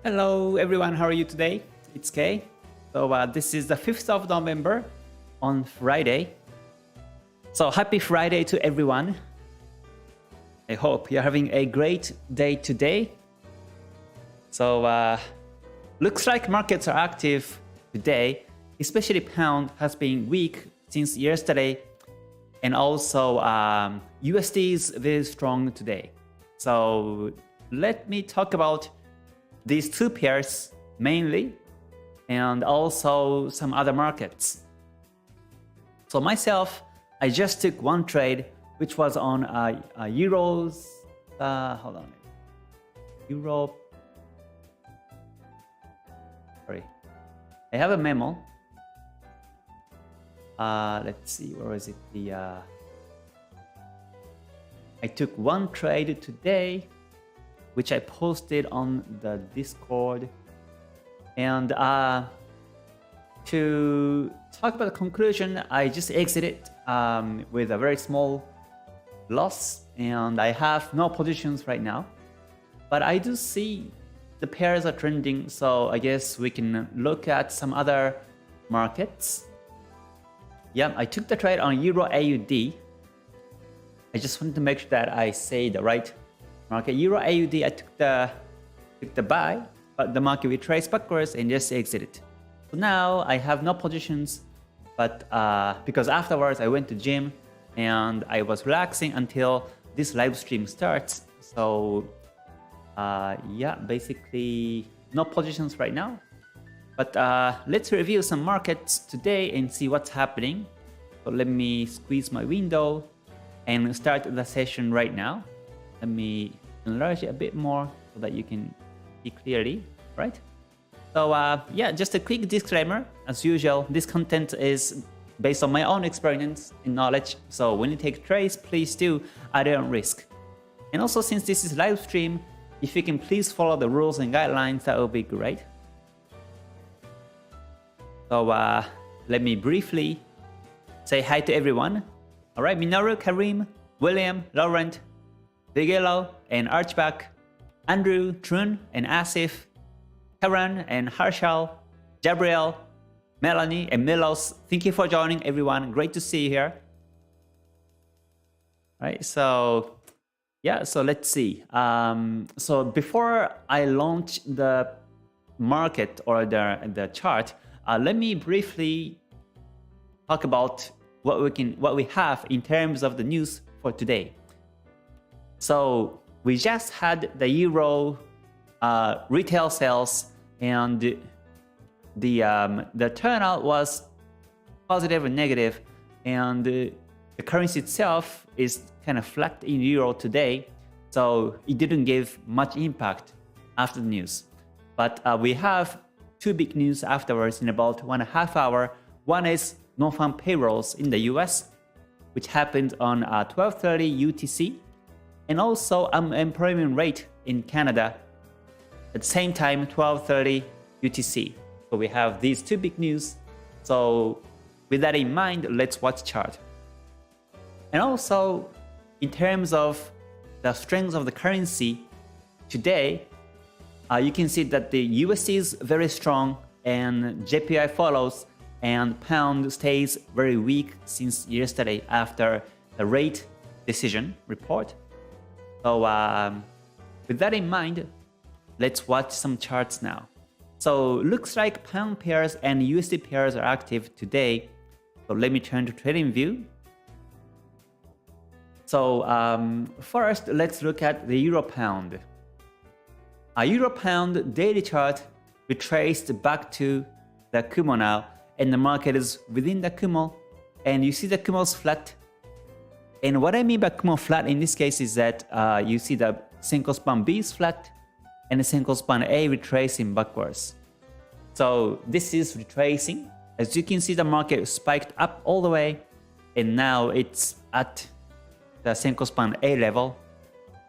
Hello everyone, how are you today? It's Kay. So this is the 5th of November on Friday. So happy Friday to everyone. I hope you're having a great day today. So looks like markets are active today, especially pound has been weak since yesterday. And also USD is very strong today. So let me talk about these two pairs mainly, and also some other markets. So myself, I just took one trade, which was on euros. Hold on, euro. Sorry, I have a memo. Let's see, where is it? I took one trade today, which I posted on the Discord. And to talk about the conclusion, I just exited with a very small loss, and I have no positions right now. But I do see the pairs are trending, so I guess we can look at some other markets. Yeah, I took the trade on Euro AUD. I just wanted to make sure that I say the right market. Euro AUD, I took the buy, but the market retraced backwards and just exited. So now I have no positions, but because afterwards I went to gym and I was relaxing until this live stream starts. So yeah, basically no positions right now. But let's review some markets today and see what's happening. So let me squeeze my window and start the session right now. Let me enlarge it a bit more so that you can see clearly, right? So yeah, just a quick disclaimer. As usual, this content is based on my own experience and knowledge. So when you take trades, please do at your own risk. And also, since this is live stream, if you can please follow the rules and guidelines, that would be great. So let me briefly say hi to everyone. All right, Minoru, Karim, William, Laurent, Vigelo, and Archback, Andrew, Trun, and Asif, Karan, and Harshal, Gabriel, Melanie, and Milos. Thank you for joining, everyone. Great to see you here. All right, so yeah, so let's see. So before I launch the market or the chart, let me briefly talk about what we have in terms of the news for today. So we just had the euro retail sales, and the turnout was positive and negative, and the currency itself is kind of flat in euro today, so it didn't give much impact after the news. But we have two big news afterwards in about 1.5 hours. One is Nonfarm payrolls in the US, which happened on 12:30 UTC, and also unemployment rate in Canada at the same time, 12:30 UTC. So we have these two big news. So with that in mind, let's watch chart. And also, in terms of the strength of the currency today, you can see that the USD is very strong and JPY follows, and pound stays very weak since yesterday after the rate decision report. So with that in mind, let's watch some charts now. So looks like pound pairs and USD pairs are active today. So let me turn to trading view. So first, let's look at the euro pound. A euro pound daily chart retraced back to the Kumo now, and the market is within the Kumo, and you see the Kumo's flat. And what I mean by Kumo flat in this case is that you see the Senko span B is flat and the Senko span A retracing backwards. So this is retracing. As you can see, the market spiked up all the way, and now it's at the Senko span A level.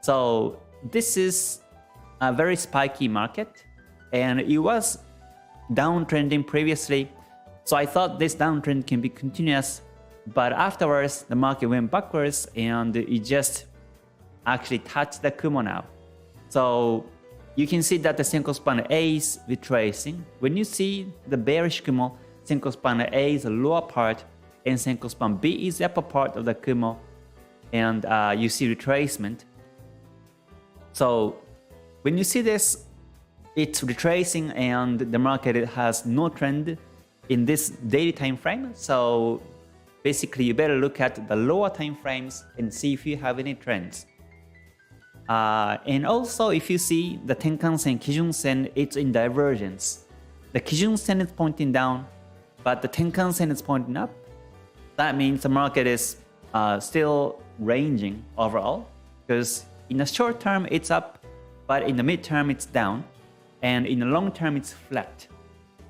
So this is a very spiky market, and it was downtrending previously. So I thought this downtrend can be continuous, but afterwards the market went backwards and it just actually touched the Kumo now. So you can see that the Senko span A is retracing. When you see the bearish Kumo, Senko span A is the lower part and Senko span B is the upper part of the Kumo, and you see retracement. So when you see this, it's retracing and the market has no trend in this daily time frame. So basically you better look at the lower time frames and see if you have any trends. And also if you see the Tenkan-sen, Kijun-sen, it's in divergence. The Kijun-sen is pointing down, but the Tenkan-sen is pointing up. That means the market is still ranging overall, because in the short term it's up, but in the mid-term it's down, and in the long term it's flat.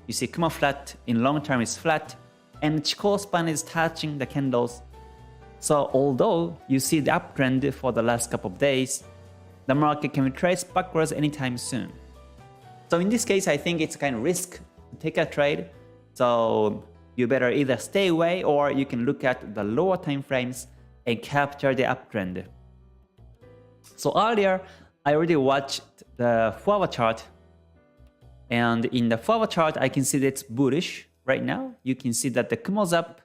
You see Kumo flat, in long term it's flat, and Chikou span is touching the candles. So although you see the uptrend for the last couple of days, the market can retrace backwards anytime soon. So in this case, I think it's kind of risk to take a trade. So you better either stay away or you can look at the lower time frames and capture the uptrend. So earlier, I already watched the forward chart. And in the forward chart, I can see that it's bullish right now. You can see that the Kumo's up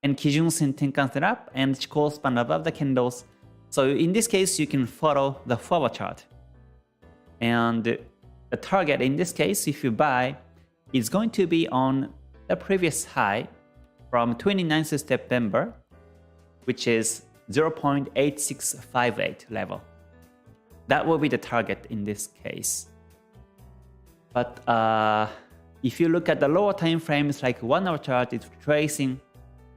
and Kijun-sen, Tenkan-sen up and Chikou span above the candles. So in this case, you can follow the forward chart. And the target in this case, if you buy, is going to be on the previous high from 29th September, which is 0.8658 level. That will be the target in this case. But if you look at the lower time frames, like 1 hour chart is retracing,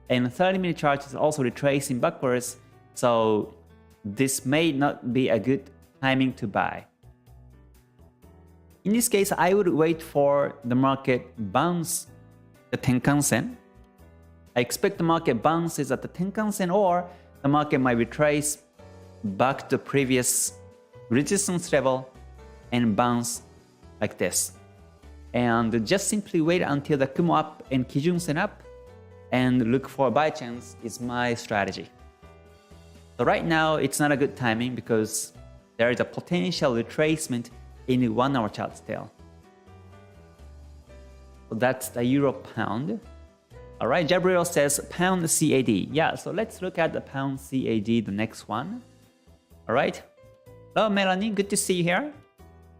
and 30-minute chart is also retracing backwards. So this may not be a good timing to buy. In this case, I would wait for the market bounce the Tenkan-sen. I expect the market bounces at the Tenkan-sen, or the market might retrace back to previous resistance level and bounce like this. And just simply wait until the Kumo up and Kijun-sen up and look for a buy chance is my strategy. So right now, it's not a good timing because there is a potential retracement in the 1 hour chart still. So that's the Euro Pound. All right, Gabriel says Pound CAD. Yeah, so let's look at the Pound CAD, the next one. All right. Hello, Melanie. Good to see you here.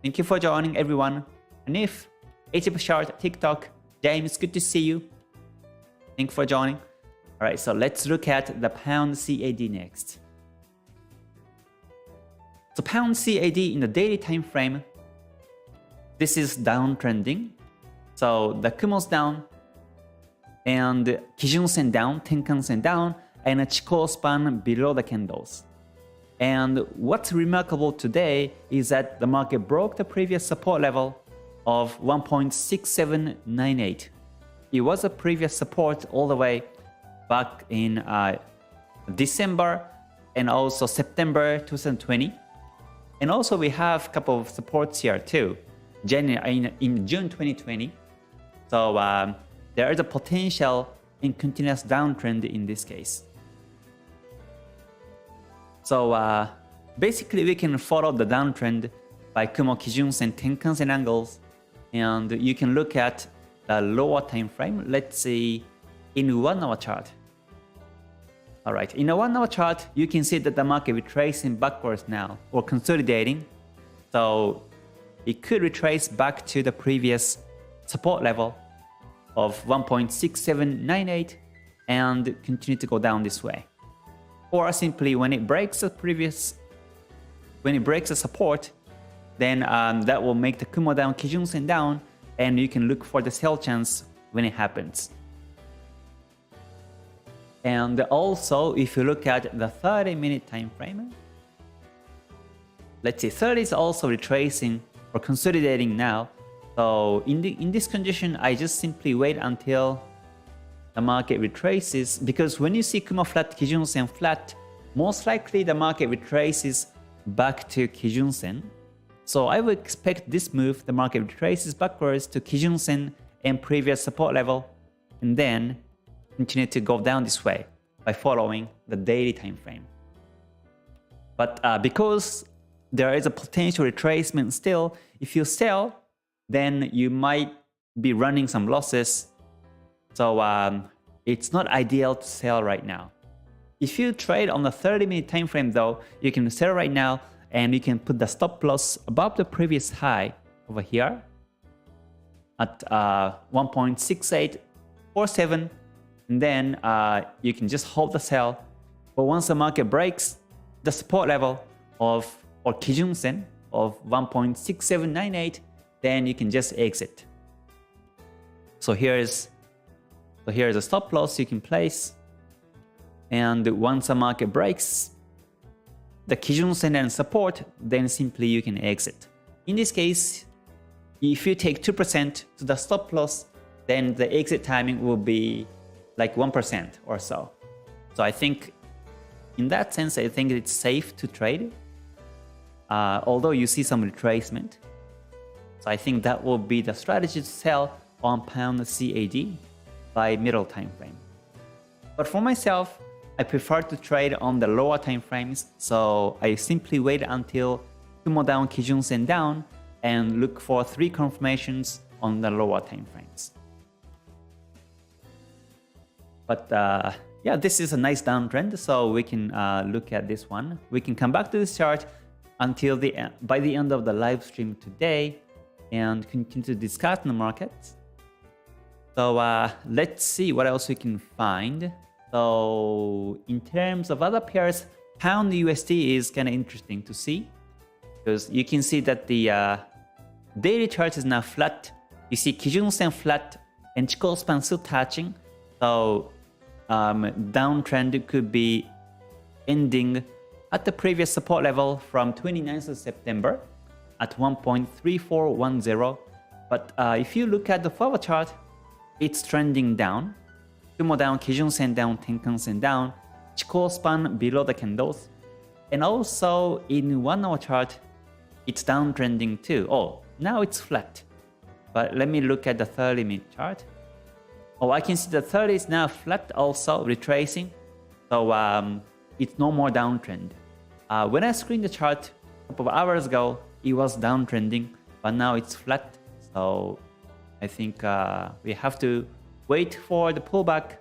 Thank you for joining, everyone. Hanif, HF Chart, TikTok, James, good to see you. Thank you for joining. All right, so let's look at the Pound CAD next. So Pound CAD in the daily time frame, this is downtrending. So the Kumo's down, and Kijun-sen down, Tenkan-sen down, and a Chikou span below the candles. And what's remarkable today is that the market broke the previous support level of 1.6798. It was a previous support all the way back in December and also September 2020. And also we have a couple of supports here too, in June 2020. So there is a potential in continuous downtrend in this case. So basically we can follow the downtrend by Kumo, Kijun-sen, Tenkan-sen angles, and you can look at the lower time frame. Let's see in 1 hour chart. All right, in a 1 hour chart, you can see that the market retracing backwards now or consolidating. So it could retrace back to the previous support level of 1.6798 and continue to go down this way. Or simply when it breaks the support, then that will make the Kumo down, Kijun-sen down, and you can look for the sell chance when it happens. And also, if you look at the 30-minute time frame, let's see, 30 is also retracing or consolidating now. So in this condition, I just simply wait until the market retraces, because when you see Kumo flat, Kijun-sen flat, most likely the market retraces back to Kijun-sen. So I would expect this move, the market retraces backwards to Kijun-sen and previous support level, and then continue to go down this way by following the daily time frame. But because there is a potential retracement still. If you sell, then you might be running some losses. So it's not ideal to sell right now. If you trade on the 30-minute time frame though, you can sell right now and you can put the stop loss above the previous high over here at 1.6847, and then you can just hold the sell. But once the market breaks the support level of or Kijun Sen of 1.6798, then you can just exit. So here's a stop loss you can place, and once the market breaks the Kijun Sen and support, then simply you can exit. In this case, if you take 2% to the stop loss, then the exit timing will be like 1% or so. So I think in that sense, I think it's safe to trade, although you see some retracement. So I think that will be the strategy to sell on pound CAD by middle time frame. But for myself, I prefer to trade on the lower time frames, so I simply wait until Kumo down, Kijun Sen down, and look for 3 confirmations on the lower time frames. But yeah, this is a nice downtrend, so we can look at this one. We can come back to this chart until by the end of the live stream today and continue to discuss the markets. So let's see what else we can find. So in terms of other pairs, pound USD is kind of interesting to see, because you can see that the daily chart is now flat. You see Kijun Sen flat and Chikou span still touching. So downtrend could be ending at the previous support level from 29th of September at 1.3410. But if you look at the forward chart, it's trending down. Kumo down, Kijun Sen down, Tenkan Sen down, Chikou span below the candles. And also in 1 hour chart, it's downtrending too. Oh, now it's flat. But let me look at the 30-minute chart. Oh, I can see the 30 is now flat also, retracing. So it's no more downtrend. When I screened the chart a couple of hours ago, it was downtrending, but now it's flat. So I think we have to wait for the pullback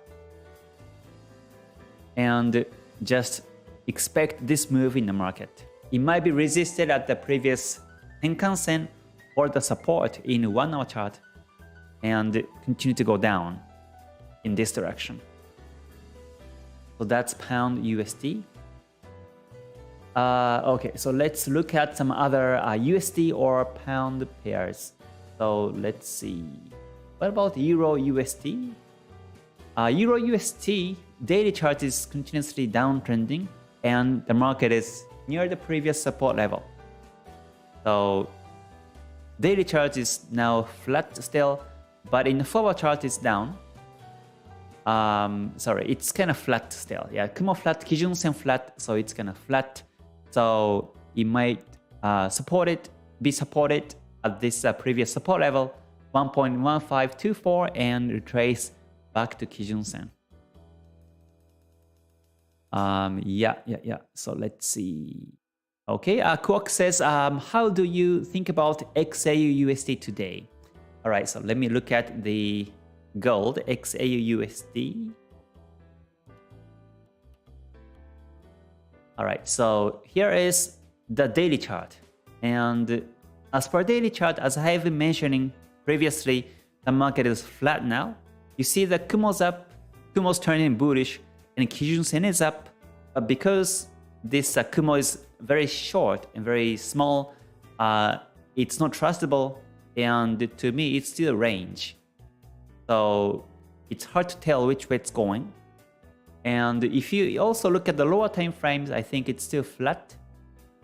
and just expect this move in the market. It might be resisted at the previous Tenkan Sen or the support in 1 hour chart and continue to go down in this direction. So that's pound USD. Okay, so let's look at some other USD or pound pairs. So let's see. What about Euro USD? Euro USD daily chart is continuously downtrending and the market is near the previous support level. So daily chart is now flat still, but in the forward chart it's down. Sorry, it's kind of flat still. Yeah, Kumo flat, Kijun Sen flat, so it's kind of flat. So it might be supported at this previous support level, 1.1524, and retrace back to Kijun Sen. Yeah. So let's see. Okay, Kwok says, how do you think about Xau USD today? All right, so let me look at the gold Xau USD. All right, so here is the daily chart, and as per daily chart, as I have been mentioning previously, the market is flat now. You see the Kumo's up, Kumo's turning bullish, and Kijun Sen is up, but because this Kumo is very short and very small, it's not trustable, and to me it's still range. So it's hard to tell which way it's going. And if you also look at the lower time frames, I think it's still flat.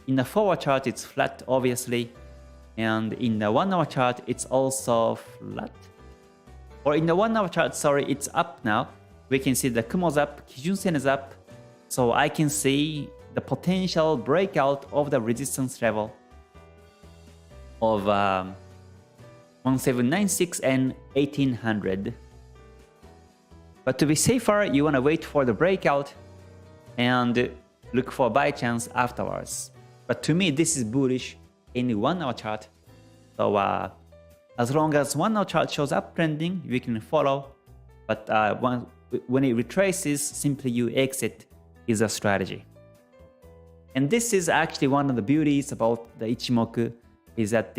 In the forward chart, it's flat, obviously. And in the 1 hour chart, it's also flat. Or in the 1 hour chart, sorry, it's up now. We can see the Kumo's up, Kijun Sen is up. So I can see the potential breakout of the resistance level of 1796 and 1800. But to be safer, you want to wait for the breakout and look for buy chance afterwards. But to me, this is bullish in the 1 hour chart. So as long as 1 hour chart shows uptrending, you can follow. But when it retraces, simply you exit is a strategy. And this is actually one of the beauties about the Ichimoku, is that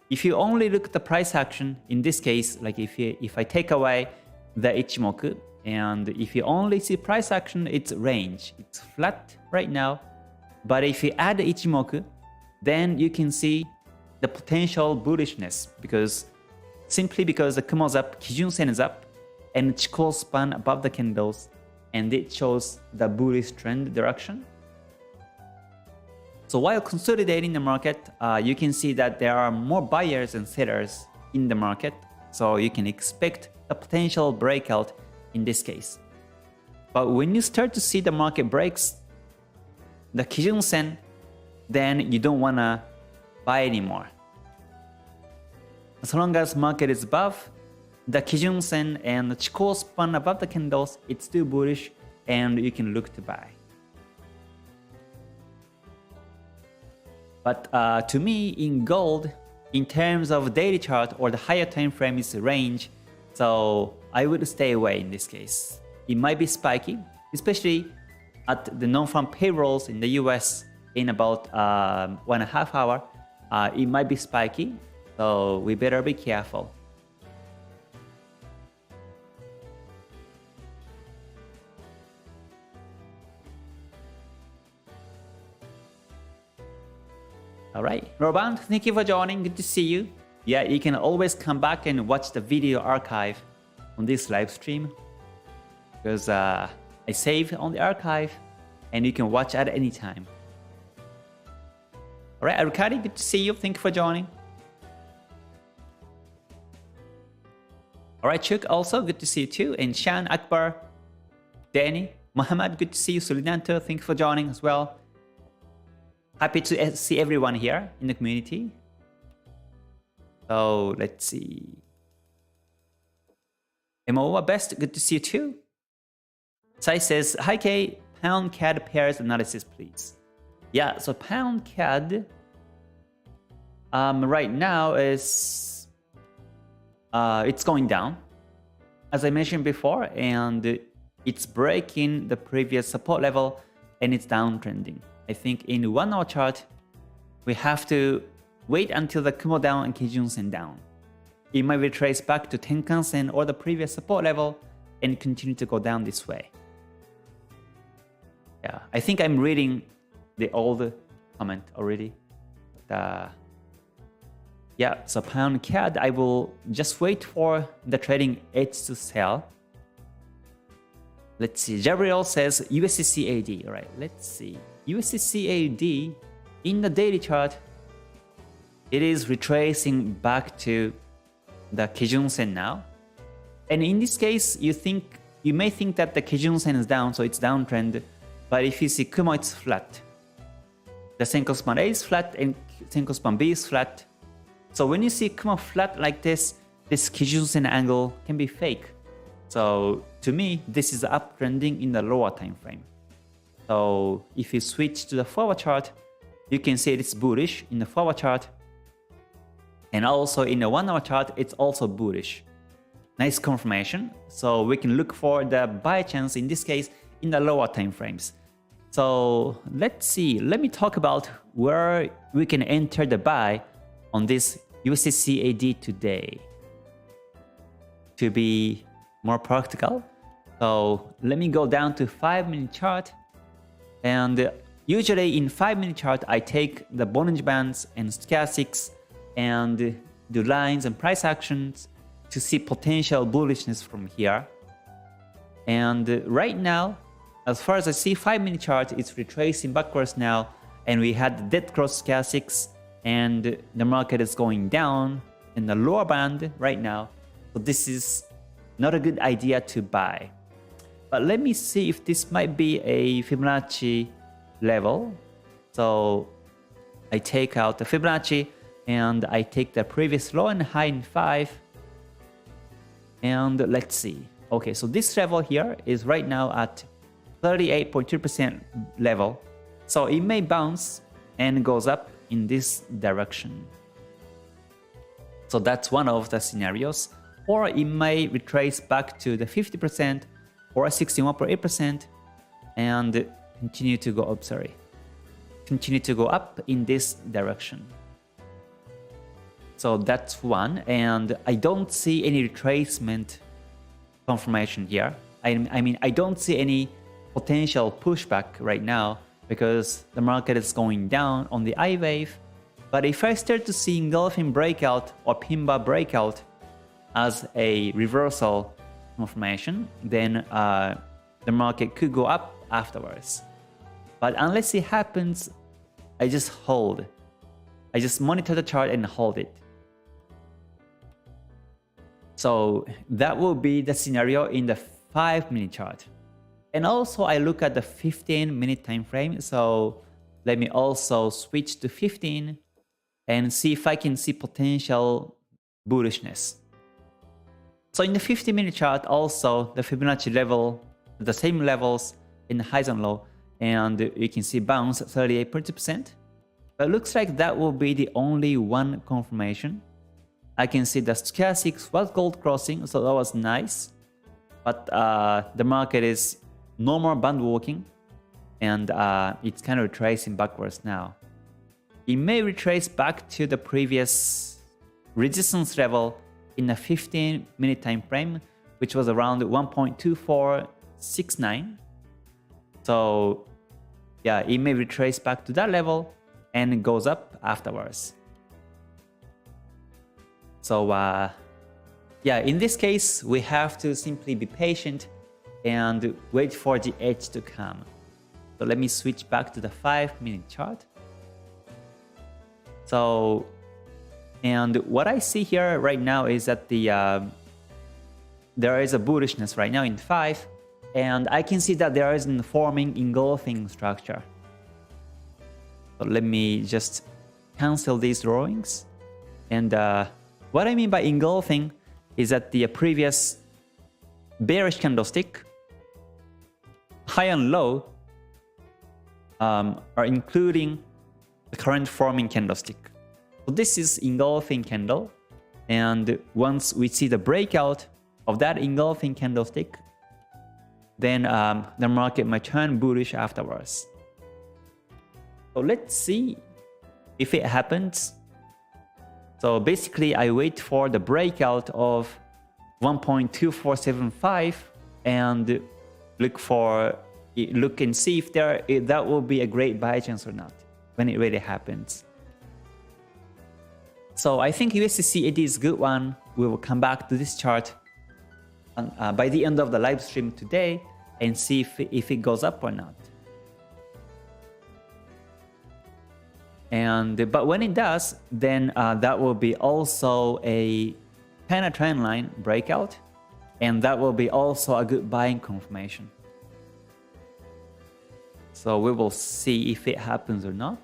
if you only look at the price action, in this case, like if I take away the Ichimoku, and if you only see price action, it's range. It's flat right now. But if you add the Ichimoku, then you can see the potential bullishness, simply because the Kumo's up, Kijun Sen is up, and Chikou span above the candles, and it shows the bullish trend direction. So while consolidating the market, you can see that there are more buyers and sellers in the market. So you can expect a potential breakout in this case. But when you start to see the market breaks the Kijun Sen, then you don't want to buy anymore. As long as market is above the Kijun Sen and the Chikou span above the candles, it's still bullish and you can look to buy. But to me, in gold, in terms of daily chart or the higher time frame is range, so I would stay away in this case. It might be spiky, especially at the Nonfarm payrolls in the US in about 1.5 hours. It might be spiky, so we better be careful. Alright, Roband, thank you for joining. Good to see you. Yeah, you can always come back and watch the video archive on this live stream, because I save on the archive and you can watch at any time. Alright, Arukari, good to see you. Thank you for joining. Alright, Chuk, also good to see you too. And Shan, Akbar, Danny, Muhammad, good to see you. Sulinanto, thank you for joining as well. Happy to see everyone here in the community. So let's see. MOA Best, good to see you too. Sai says, hi K, Pound CAD pairs analysis please. Yeah, so Pound CAD right now is it's going down, as I mentioned before, and it's breaking the previous support level and it's downtrending. I think in the 1 hour chart, we have to wait until the Kumo down and Kijun Sen down. It might retrace back to Tenkan Sen or the previous support level and continue to go down this way. Yeah, I think I'm reading the old comment already. Yeah, so Pound CAD, I will just wait for the trading edge to sell. Let's see, Gabriel says USD CAD. All right, let's see. USD CAD in the daily chart, it is retracing back to the Kijun Sen now. And in this case, you may think that the Kijun Sen is down, so it's downtrend. But if you see Kumo, it's flat. The Senko Span A is flat and Senko Span B is flat. So when you see Kumo flat like this Kijun Sen angle can be fake. So to me, this is uptrending in the lower time frame. So if you switch to the forward chart, you can see it's bullish in the forward chart. And also in the 1 hour chart, it's also bullish. Nice confirmation. So we can look for the buy chance in this case in the lower time frames. So let's see. Let me talk about where we can enter the buy on this USD CAD today. To be more practical. So let me go down to 5-minute chart. And usually in 5-minute chart, I take the Bollinger Bands and stochastics and do lines and price actions to see potential bullishness from here. And right now, as far as I see 5-minute chart, it's retracing backwards now. And we had the dead cross stochastics and the market is going down in the lower band right now. So this is not a good idea to buy. But let me see if this might be a Fibonacci level. So I take out the Fibonacci and I take the previous low and high in 5. And let's see. Okay, so this level here is right now at 38.2% level. So it may bounce and goes up in this direction. So that's one of the scenarios. Or it may retrace back to the 50% or 61.8% and continue to go up, continue to go up in this direction. So that's one, and I don't see any retracement confirmation here. I mean, I don't see any potential pushback right now because the market is going down on the I wave. But if I start to see engulfing breakout or pin bar breakout as a reversal confirmation, then the market could go up afterwards. But unless it happens, I just hold. I just monitor the chart and hold it. So that will be the scenario in the 5-minute chart. And also I look at the 15-minute time frame. So let me also switch to 15 and see if I can see potential bullishness. So in the 50-minute chart also the Fibonacci level, the same levels in the highs and low, and you can see bounce 38.2%. But it looks like that will be the only one confirmation. I can see the stochastics was gold crossing, so that was nice. But the market is no more band walking, and it's kind of retracing backwards now. It may retrace back to the previous resistance level in the 15-minute time frame, which was around 1.2469. So yeah, it may retrace back to that level and goes up afterwards. So yeah, in this case, we have to simply be patient and wait for the edge to come. So let me switch back to the 5-minute chart. So, and what I see here right now is that there is a bullishness right now in 5, and I can see that there is a forming engulfing structure. So let me just cancel these drawings. And what I mean by engulfing is that the previous bearish candlestick, high and low, are including the current forming candlestick. So this is engulfing candle, and once we see the breakout of that engulfing candlestick, then the market might turn bullish afterwards. So let's see if it happens. So basically I wait for the breakout of 1.2475 and look and see if that will be a great buy chance or not when it really happens. So I think USD is a good one. We will come back to this chart by the end of the live stream today and see if it goes up or not. But when it does, then that will be also a kind of trend line breakout, and that will be also a good buying confirmation. So we will see if it happens or not.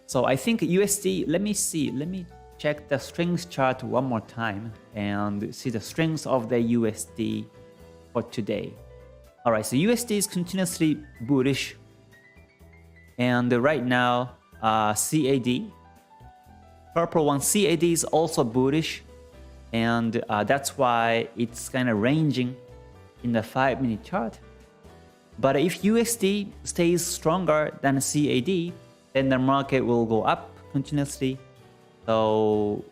So I think USD, let me check the strength chart one more time and see the strength of the USD for today. Alright, so USD is continuously bullish, and right now CAD, purple one, CAD is also bullish, and that's why it's kind of ranging in the 5-minute chart. But if USD stays stronger than CAD, then the market will go up continuously. So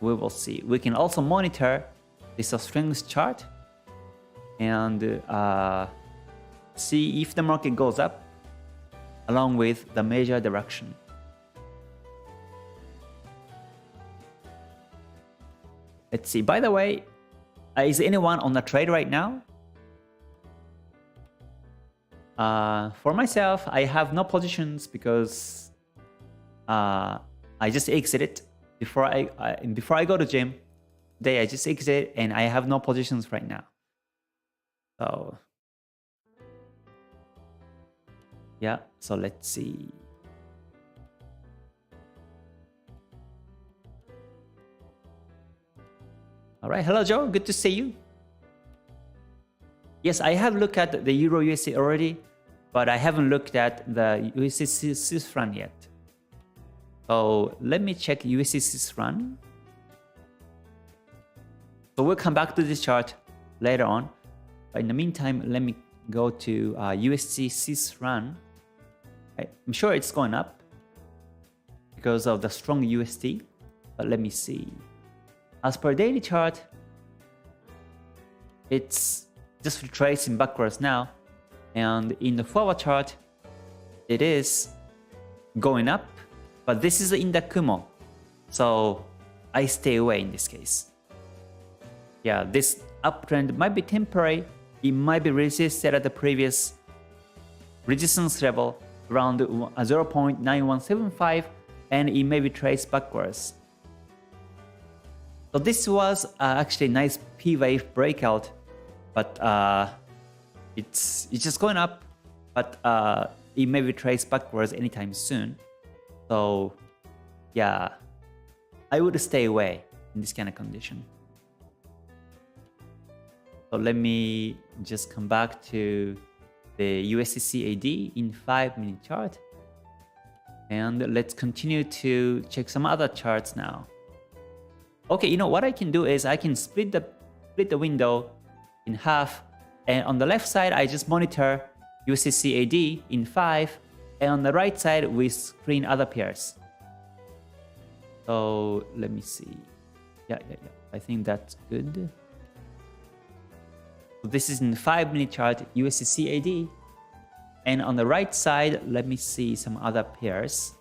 we will see. We can also monitor this strength chart and see if the market goes up along with the major direction. Let's see. By the way, is anyone on a trade right now? For myself, I have no positions because I just exited before I go to gym. Today I just exited and I have no positions right now. So yeah, so let's see. All right, hello Joe, good to see you. Yes, I have looked at the Euro USD already, but I haven't looked at the USD Swiss franc yet. So let me check USD Swiss franc. So we'll come back to this chart later on. But in the meantime, let me go to USD Swiss franc. I'm sure it's going up because of the strong USD. But let me see. As per daily chart, it's just retracing backwards now. And in the forward chart, it is going up. But this is in the Kumo. So I stay away in this case. Yeah, this uptrend might be temporary. It might be resisted at the previous resistance level around 0.9175, and it may be traced backwards. So this was actually a nice P wave breakout, but it's just going up, but it may be traced backwards anytime soon. So yeah, I would stay away in this kind of condition. So let me just come back to the USD CAD in 5-minute chart. And let's continue to check some other charts now. Okay, you know what I can do is I can split the window in half. And on the left side, I just monitor USD CAD in 5. And on the right side, we screen other pairs. So let me see. Yeah. I think that's good. So this is in the 5-minute chart, USD CAD. And on the right side, let me see some other pairs.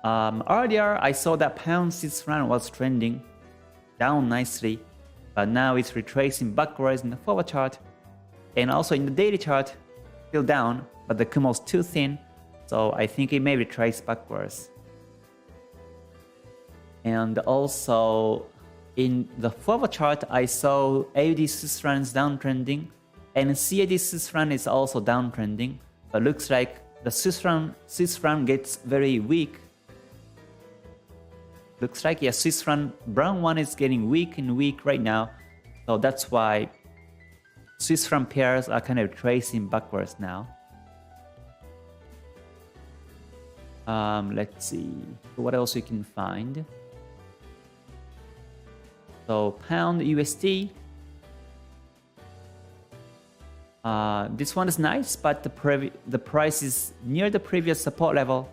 Earlier, I saw that pound Swiss franc was trending down nicely. But now it's retracing backwards in the forward chart. And also in the daily chart, still down. But the Kumo is too thin. So I think it may retrace backwards. And also in the forward chart, I saw AUD Swiss franc is downtrending, and CAD Swiss franc is also downtrending. But looks like the Swiss franc gets very weak. Looks like, yeah, Swiss franc brown one is getting weak and weak right now. So that's why Swiss franc pairs are kind of tracing backwards now. Let's see what else we can find. So pound USD. This one is nice, but the price is near the previous support level.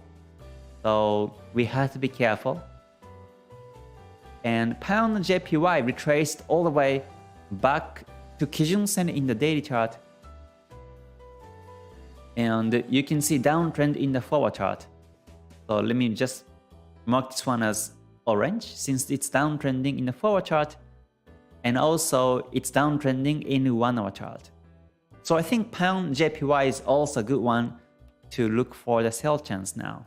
So we have to be careful. And pound JPY retraced all the way back to Kijun-sen in the daily chart. And you can see downtrend in the forward chart. So let me just mark this one as orange since it's downtrending in the forward chart. And also it's downtrending in 1-hour chart. So I think pound JPY is also a good one to look for the sell chance now.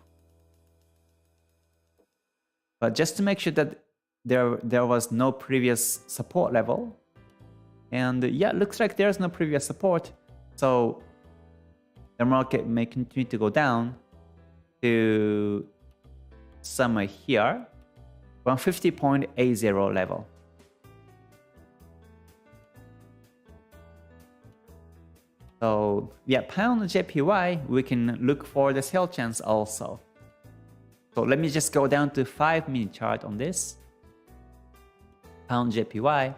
But just to make sure that there was no previous support level. And yeah, it looks like there's no previous support. So the market may continue to go down to somewhere here, 150.80 level. So yeah, pound JPY, we can look for the sell chance also. So let me just go down to 5-minute chart on this. Pound JPY.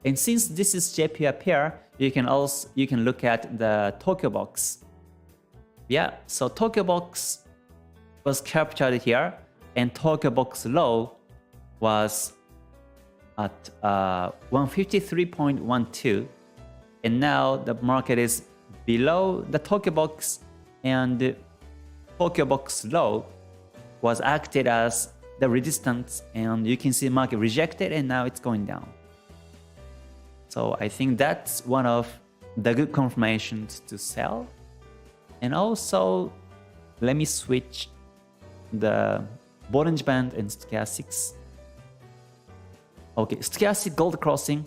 And since this is JPY pair, you can look at the Tokyo box. Yeah, so Tokyo box was captured here, and Tokyo box low was at 153.12. And now the market is below the Tokyo box, and the Tokyo box low was acted as the resistance, and you can see the market rejected, and now it's going down. So I think that's one of the good confirmations to sell. And also, let me switch the Bollinger Band and stochastics. Okay, stochastic gold crossing,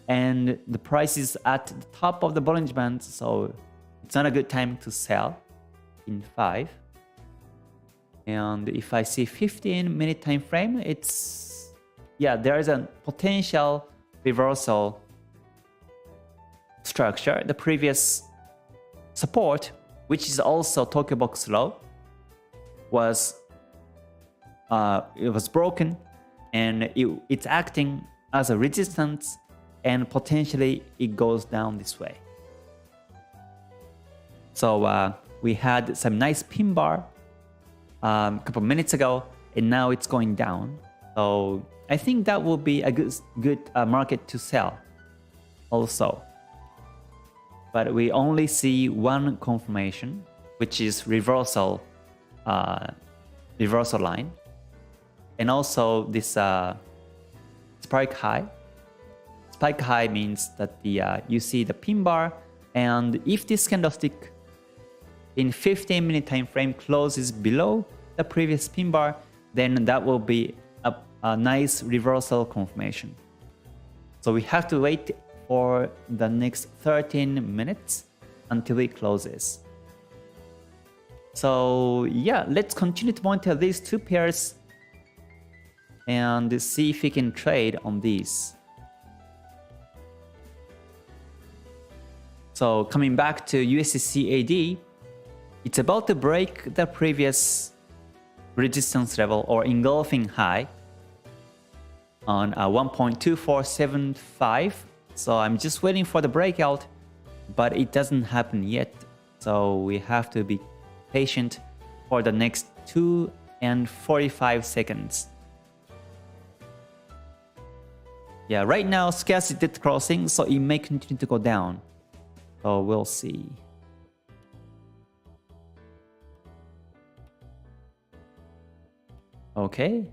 and the price is at the top of the Bollinger Band, so it's not a good time to sell in 5. And if I see 15-minute time frame, it's, yeah, there is a potential reversal structure, the previous support, which is also Tokyo Box low, was broken, and it's acting as a resistance, and potentially it goes down this way. So we had some nice pin bar a couple minutes ago, and now it's going down. So I think that will be a good market to sell also. But we only see one confirmation, which is reversal line, and also this spike high. Spike high means that you see the pin bar, and if this candlestick in 15-minute time frame closes below the previous pin bar, then that will be a nice reversal confirmation. So we have to wait for the next 13 minutes until it closes. So yeah, let's continue to monitor these two pairs and see if we can trade on these. So coming back to USD CAD, it's about to break the previous resistance level or engulfing high on 1.2475. So I'm just waiting for the breakout, but it doesn't happen yet. So we have to be patient for the next 2 and 45 seconds. Yeah, right now scarcity did crossing, so it may continue to go down. So we'll see. Okay,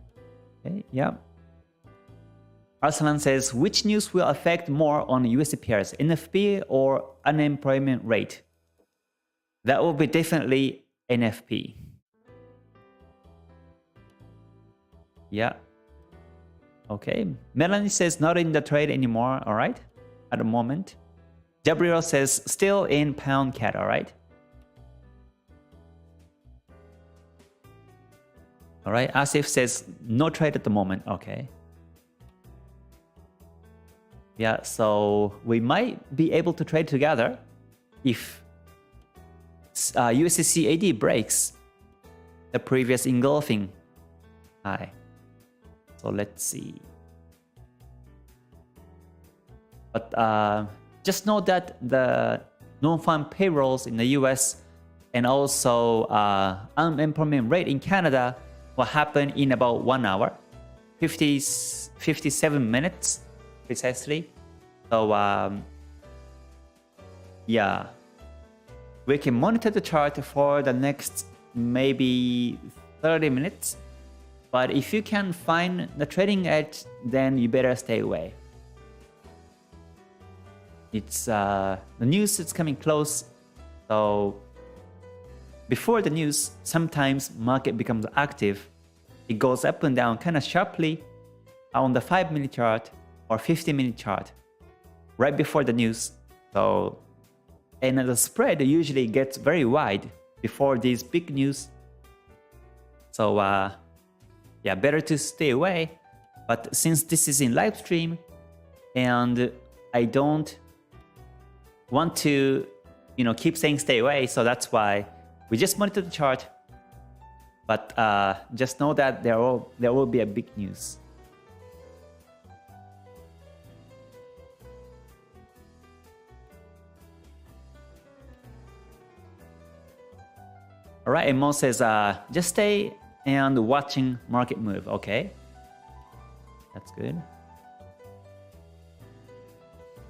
yeah. Arsalan says, which news will affect more on USD pairs, NFP or unemployment rate? That will be definitely NFP. Yeah. Okay. Melanie says, not in the trade anymore, all right, at the moment. Gabriel says, still in pound CAD, all right. All right, Asif says, no trade at the moment, okay. Yeah, so we might be able to trade together if USD CAD breaks the previous engulfing high. So let's see. But just know that the Nonfarm payrolls in the US and also unemployment rate in Canada will happen in about 1 hour, 57 minutes precisely. So yeah, we can monitor the chart for the next maybe 30 minutes. But if you can find the trading edge, then you better stay away. It's the news is coming close. So before the news, sometimes market becomes active. It goes up and down kind of sharply on the 5-minute chart or 50-minute chart right before the news. So, and the spread usually gets very wide before these big news. So yeah, better to stay away. But since this is in live stream and I don't want to, keep saying stay away, so that's why we just monitor the chart. But just know that there will be a big news. All right, Mo says, just stay and watching market move. Okay, that's good.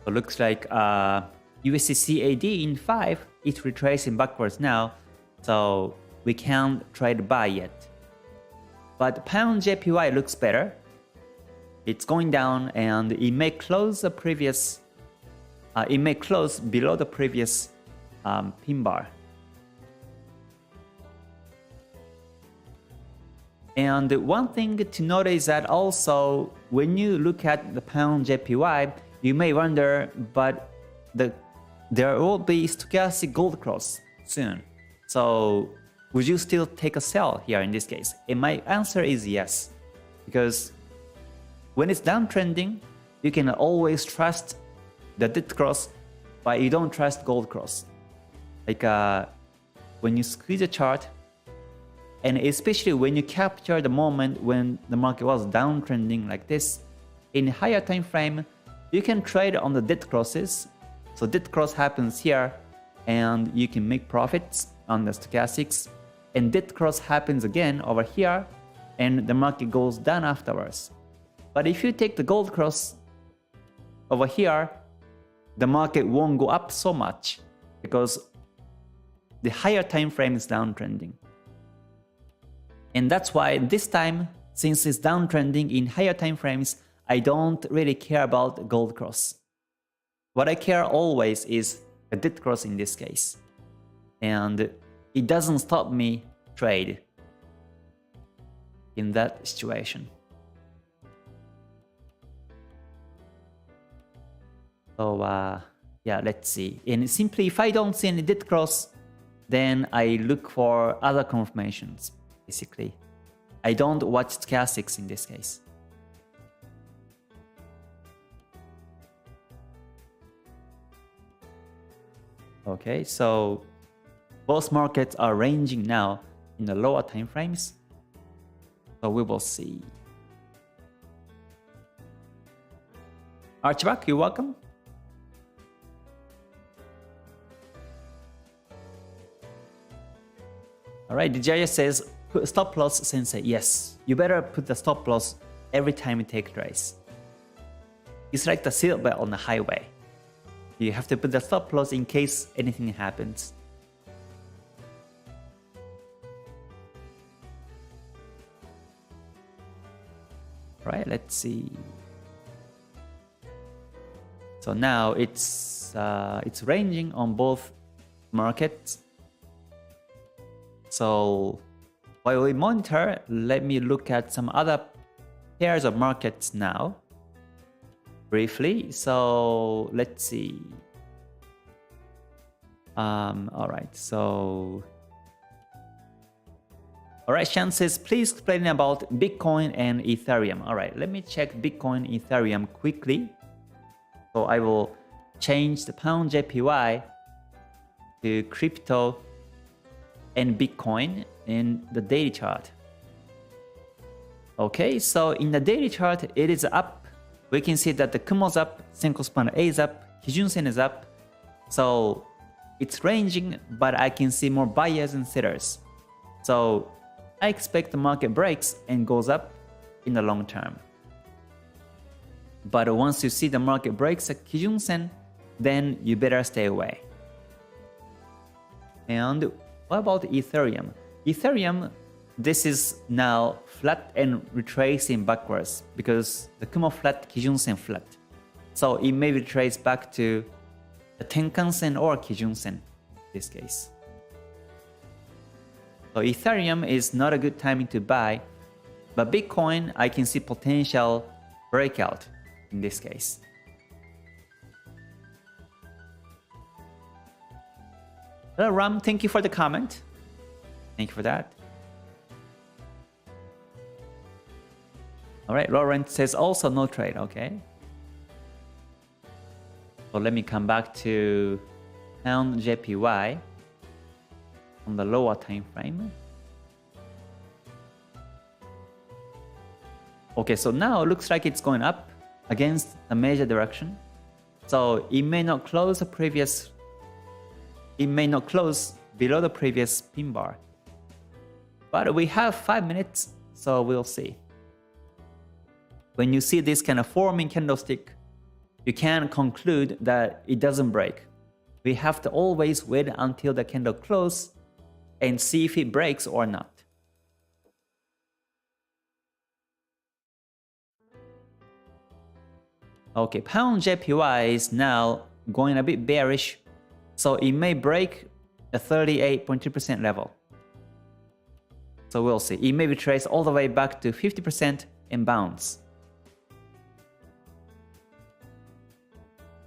So looks like USD CAD in 5, it's retracing backwards now. So we can't trade buy yet. But pound JPY looks better. It's going down and it may close the previous, it may close below the previous pin bar. And one thing to note is that also when you look at the pound JPY, you may wonder, but there will be stochastic gold cross soon. So would you still take a sell here in this case? And my answer is yes, because when it's downtrending, you can always trust the dead cross but you don't trust gold cross. Like when you squeeze a chart, and especially when you capture the moment when the market was downtrending like this, in higher time frame, you can trade on the dead crosses. So dead cross happens here, and you can make profits on the stochastics. And dead cross happens again over here, and the market goes down afterwards. But if you take the gold cross over here, the market won't go up so much because the higher time frame is downtrending. And that's why this time, since it's downtrending in higher time frames, I don't really care about gold cross. What I care always is a dead cross in this case. And it doesn't stop me trade in that situation. So yeah, let's see. And simply if I don't see any dead cross, then I look for other confirmations, basically. I don't watch stochastics in this case. Okay, so both markets are ranging now in the lower time frames. So we will see. Archibald, you're welcome. All right, Dijaya says, put stop loss, Sensei. Yes, you better put the stop loss every time you take trades. It's like the seatbelt on the highway. You have to put the stop loss in case anything happens. All right, let's see. So now it's ranging on both markets. So while we monitor, let me look at some other pairs of markets now. Briefly, so let's see. All right, so Shan says, please explain about Bitcoin and Ethereum. All right, let me check Bitcoin, Ethereum quickly. So I will change the pound JPY to crypto and Bitcoin in the daily chart. Okay, so in the daily chart, it is up. We can see that the Kumo's up, Senko span A is up, Kijun Sen is up. So it's ranging, but I can see more buyers and sellers. So I expect the market breaks and goes up in the long term. But once you see the market breaks at Kijun Sen, then you better stay away. And what about Ethereum? Ethereum, this is now flat and retracing backwards because the Kumo flat, Kijun Sen flat. So it may retrace back to the Tenkan Sen or Kijun Sen in this case. So Ethereum is not a good timing to buy, but Bitcoin, I can see potential breakout in this case. Hello Ram, thank you for the comment. Thank you for that. All right, Laurent says also no trade, okay. So let me come back to pound JPY on the lower time frame. Okay, so now it looks like it's going up against a major direction. So it may not close the previous, it may not close below the previous pin bar. But we have 5 minutes, so we'll see. When you see this kind of forming candlestick, you can conclude that it doesn't break. We have to always wait until the candle closes and see if it breaks or not. Okay, pound JPY is now going a bit bearish, so it may break the 38.2% level. So we'll see. It may retrace all the way back to 50% and bounce.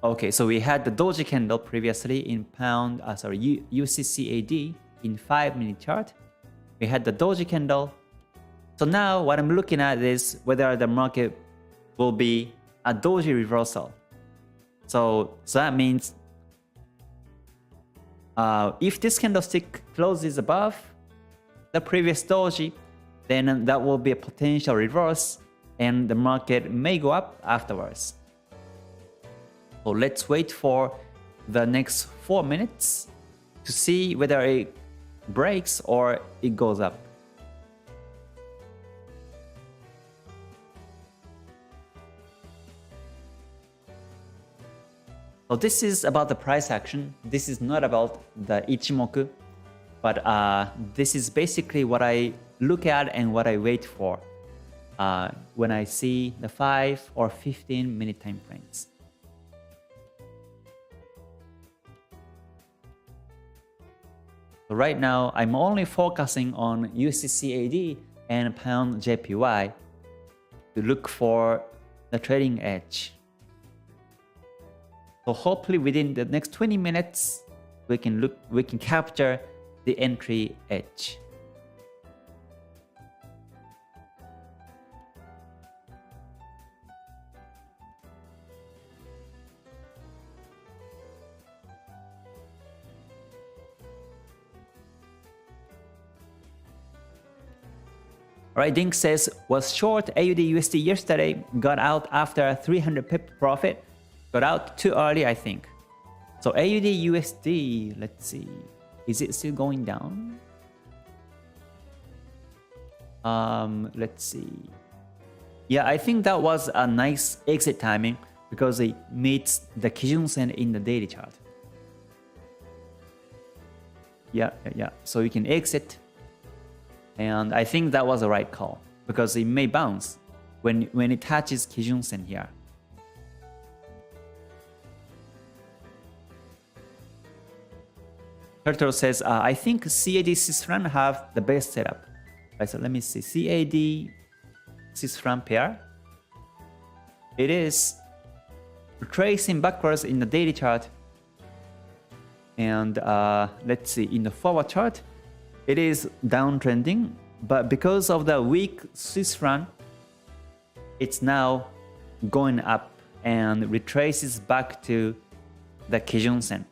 Okay, so we had the doji candle previously in pound, USD in 5-minute chart. We had the doji candle. So now what I'm looking at is whether the market will be a doji reversal. So that means If this candlestick closes above the previous doji, then that will be a potential reverse and the market may go up afterwards. So let's wait for the next 4 minutes to see whether it breaks or it goes up. So this is about the price action. This is not about the Ichimoku, but this is basically what I look at and what I wait for when I see the 5 or 15 minute time frames. So right now, I'm only focusing on USD CAD and Pound JPY to look for the trading edge. So hopefully within the next 20 minutes, we can capture the entry edge. Alright, Dink says, was short AUD USD yesterday, got out after a 300 pip profit. Got out too early, I think. So AUD USD, let's see. Is it still going down? Let's see. Yeah, I think that was a nice exit timing because it meets the Kijun-sen in the daily chart. Yeah. So you can exit. And I think that was the right call because it may bounce when it touches Kijun-sen here. Turtle says, I think CAD Swiss franc have the best setup. Right, so let me see. CAD Swiss franc pair. It is retracing backwards in the daily chart. And let's see, in the forward chart, it is downtrending. But because of the weak Swiss franc, it's now going up and retraces back to the Kijun-sen.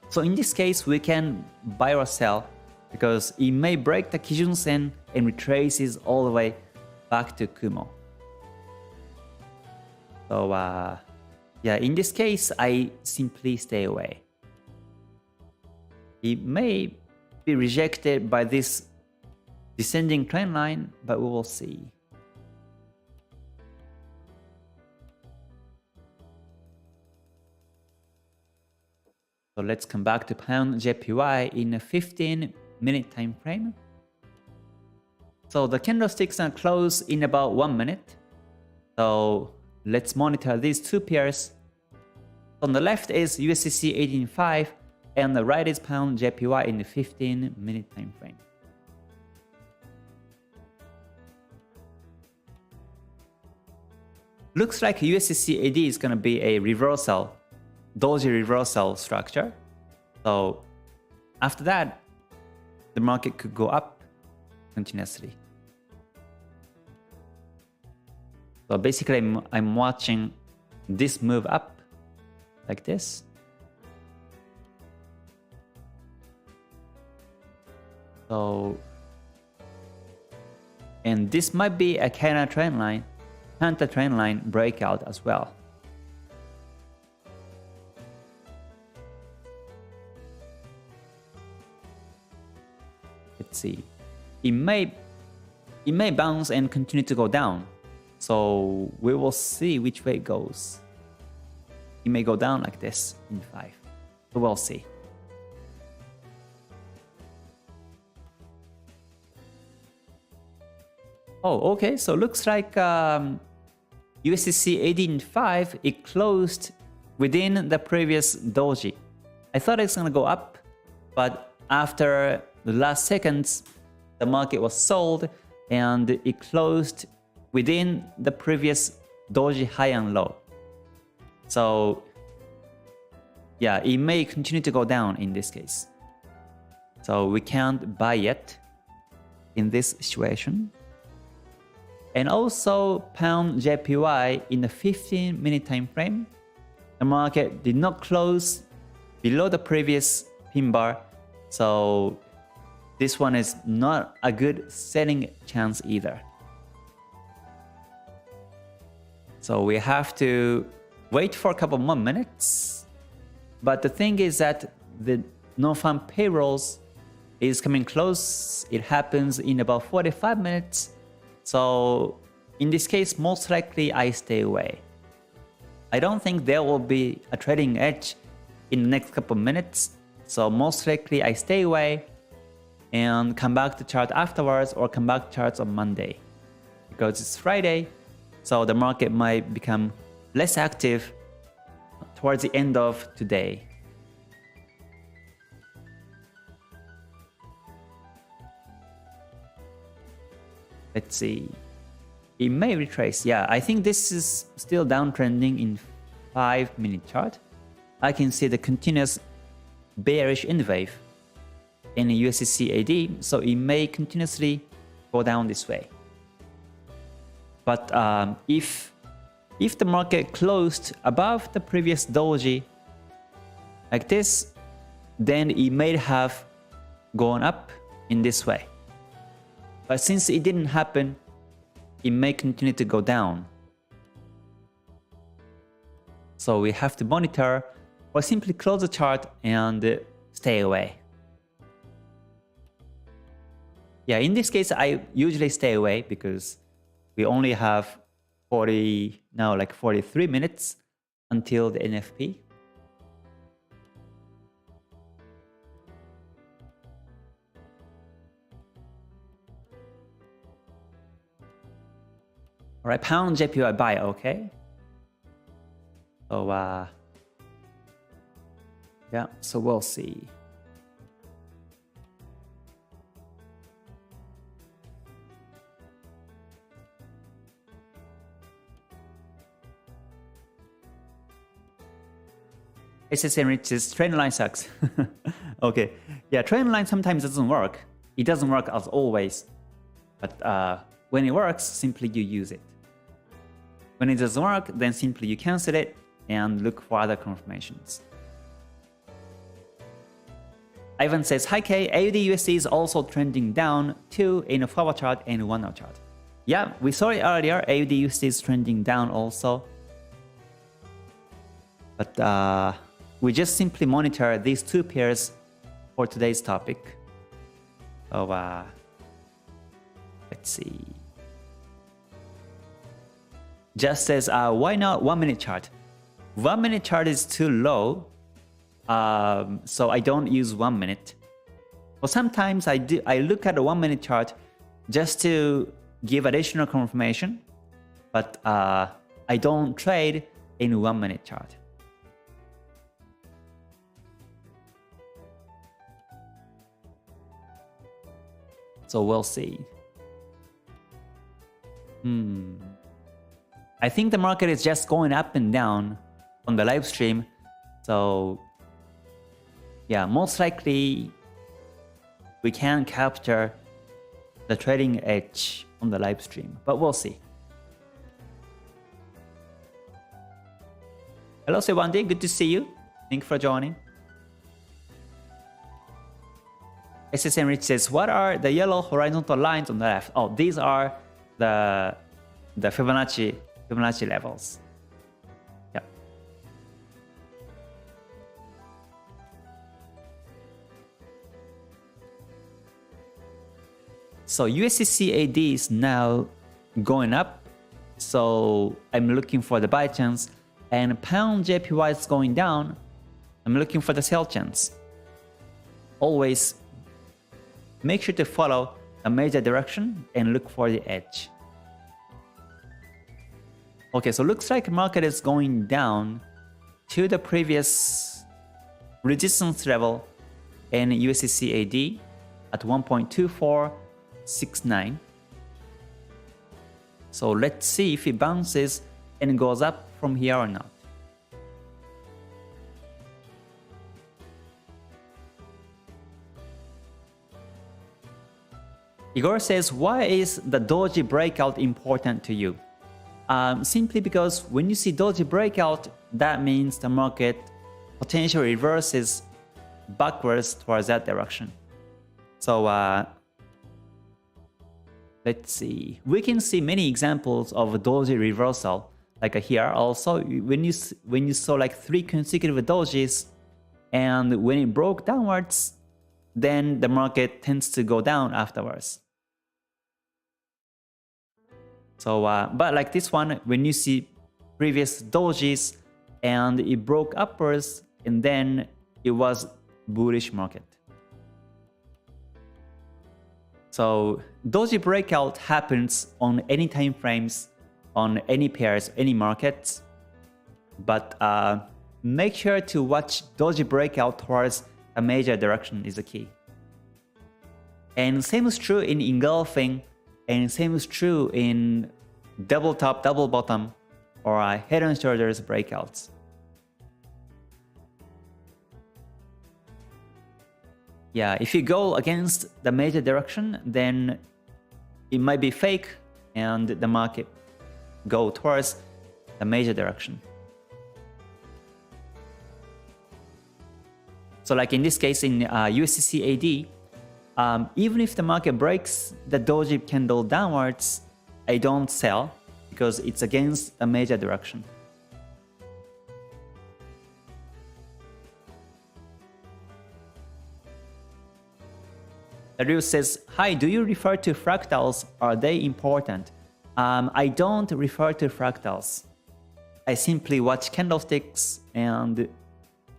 So in this case, we can buy or sell because it may break the Kijun-sen and retraces all the way back to Kumo. So yeah, in this case, I simply stay away. It may be rejected by this descending trend line, but we will see. So let's come back to Pound JPY in a 15-minute time frame. So the candlesticks are closed in about 1 minute. So let's monitor these two pairs. On the left is USDC 18.5 and the right is Pound JPY in the 15-minute time frame. Looks like USDC AD is going to be a reversal. Doji reversal structure. So after that, the market could go up continuously. So basically, I'm watching this move up like this. So, and this might be a counter trend line breakout as well. Let's see. It may bounce and continue to go down. So we will see which way it goes. It may go down like this in 5. So we'll see. Oh, okay. So looks like USDC 18.5, it closed within the previous doji. I thought it's gonna go up, but after the last seconds, the market was sold and it closed within the previous doji high and low. So yeah, it may continue to go down in this case. So we can't buy yet in this situation. And also Pound JPY in the 15-minute time frame, the market did not close below the previous pin bar. So this one is not a good selling chance either. So we have to wait for a couple more minutes. But the thing is that the Nonfarm payrolls is coming close. It happens in about 45 minutes. So in this case, most likely I stay away. I don't think there will be a trading edge in the next couple minutes. So most likely I stay away and come back to chart afterwards, or come back to charts on Monday. Because it's Friday, so the market might become less active towards the end of today. Let's see. It may retrace. Yeah, I think this is still downtrending in 5-minute chart. I can see the continuous bearish N wave in USD-CAD, so it may continuously go down this way. But if the market closed above the previous doji like this, then it may have gone up in this way. But since it didn't happen, it may continue to go down. So we have to monitor or simply close the chart and stay away. Yeah, in this case, I usually stay away because we only have 43 minutes until the NFP. All right, pound JPY buy, okay. So yeah, so we'll see. SSM reaches trend line sucks. Okay, yeah, trend line sometimes doesn't work. It doesn't work as always, but when it works, simply you use it. When it doesn't work, then simply you cancel it and look for other confirmations. Ivan says, hi K, AUD USD is also trending down too in a forward chart and 1 hour chart. Yeah, we saw it earlier, AUD USD is trending down also. But we just simply monitor these two pairs for today's topic. So let's see. Just says, why not 1-minute chart? 1-minute chart is too low, so I don't use 1 minute. Well, sometimes I look at a 1-minute chart just to give additional confirmation, but I don't trade in 1-minute chart. So we'll see. I think the market is just going up and down on the live stream. So yeah, most likely we can capture the trading edge on the live stream, but we'll see. Hello, Sewandi, good to see you. Thank you for joining. SSM Rich says, what are the yellow horizontal lines on the left? Oh, these are the Fibonacci levels. Yeah. So USD-CAD is now going up. So I'm looking for the buy chance, and pound JPY is going down. I'm looking for the sell chance. Always make sure to follow a major direction and look for the edge. Okay, so looks like market is going down to the previous resistance level in USD-CAD at 1.2469. So let's see if it bounces and goes up from here or not. Igor says, why is the doji breakout important to you? Simply because when you see doji breakout, that means the market potential reverses backwards towards that direction. So let's see. We can see many examples of a doji reversal, like here. Also, when you saw like 3 consecutive dojis, and when it broke downwards, then the market tends to go down afterwards. So, but like this one, when you see previous dojis and it broke upwards, and then it was bullish market. So doji breakout happens on any time frames, on any pairs, any markets. But make sure to watch doji breakout towards a major direction is the key. And same is true in engulfing, and same is true in double top, double bottom, or head and shoulders breakouts. Yeah, if you go against the major direction, then it might be fake and the market go towards the major direction. So like in this case in USD CAD, even if the market breaks the doji candle downwards, I don't sell because it's against a major direction. Ryu says, hi, do you refer to fractals? Are they important? I don't refer to fractals. I simply watch candlesticks and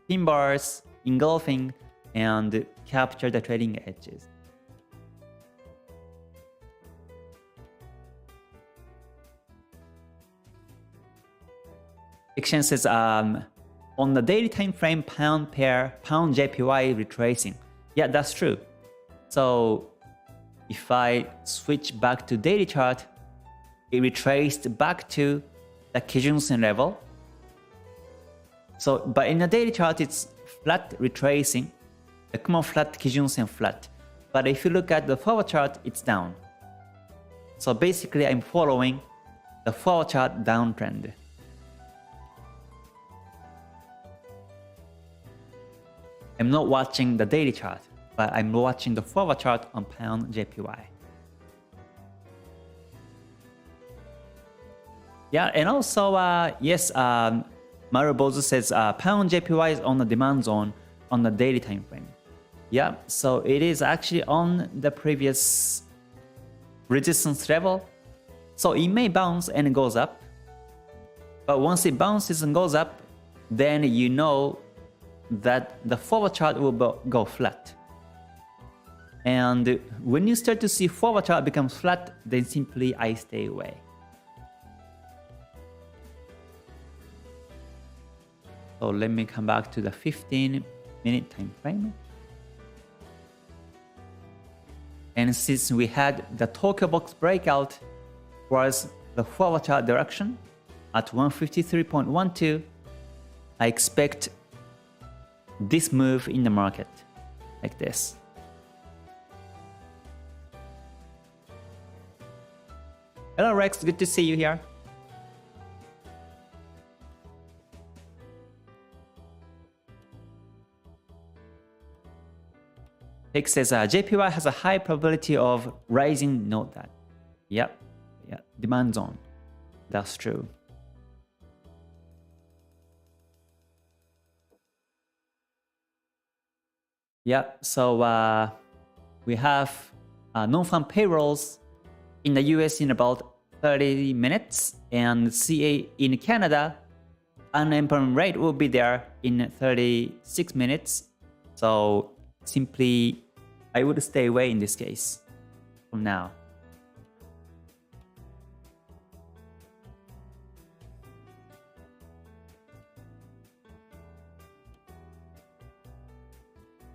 pin bars, engulfing, and capture the trading edges. Exchange says, on the daily time frame, pound pair, pound JPY retracing. Yeah, that's true. So if I switch back to daily chart, it retraced back to the Kijun-sen level. So, but in the daily chart, it's flat retracing, the common flat Kijun-sen flat. But if you look at the forward chart, it's down. So basically, I'm following the forward chart downtrend. I'm not watching the daily chart, but I'm watching the forward chart on pound JPY. Yeah, and also, yes, Marubozu says pound JPY is on the demand zone on the daily time frame. Yeah, so it is actually on the previous resistance level. So it may bounce and it goes up. But once it bounces and goes up, then you know that the forward chart will go flat. And when you start to see forward chart becomes flat, then simply I stay away. So let me come back to the 15-minute time frame. And since we had the Tokyo box breakout towards the forward chart direction at 153.12, I expect this move in the market like this. Hello Rex, good to see you here. Hick says JPY has a high probability of rising, note that. Yep, yeah, demand zone. That's true. Yeah, so we have Nonfarm payrolls in the US in about 30 minutes, and CA in Canada, unemployment rate will be there in 36 minutes. So simply, I would stay away in this case from now.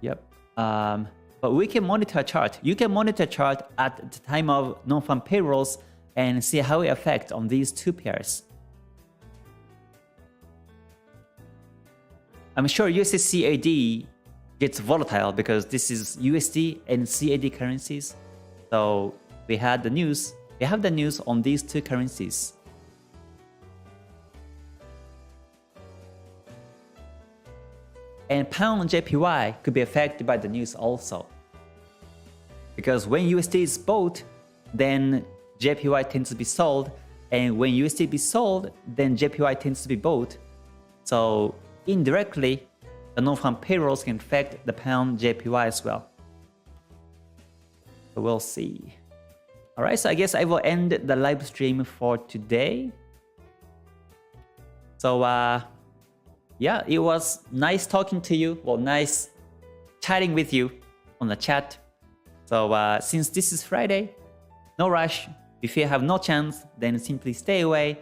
Yep. But we can monitor a chart. You can monitor a chart at the time of non-farm payrolls and see how it affects on these two pairs. I'm sure USD CAD gets volatile because this is USD and CAD currencies. So we had the news. We have the news on these two currencies. And pound JPY could be affected by the news also. Because when USD is bought, then JPY tends to be sold. And when USD be sold, then JPY tends to be bought. So indirectly, the non-farm payrolls can affect the pound JPY as well. So we'll see. Alright, so I guess I will end the live stream for today. So yeah, it was nice talking to you. Well, nice chatting with you on the chat. So since this is Friday, no rush. If you have no chance, then simply stay away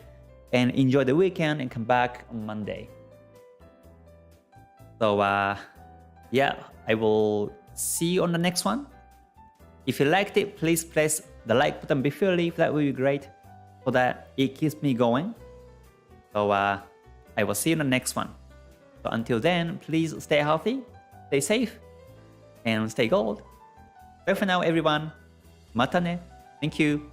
and enjoy the weekend and come back on Monday. So yeah, I will see you on the next one. If you liked it, please press the like button before you leave. That would be great so that it keeps me going. So I will see you in the next one. So until then, please stay healthy, stay safe, and stay gold. Bye for now, everyone. Mata ne. Thank you.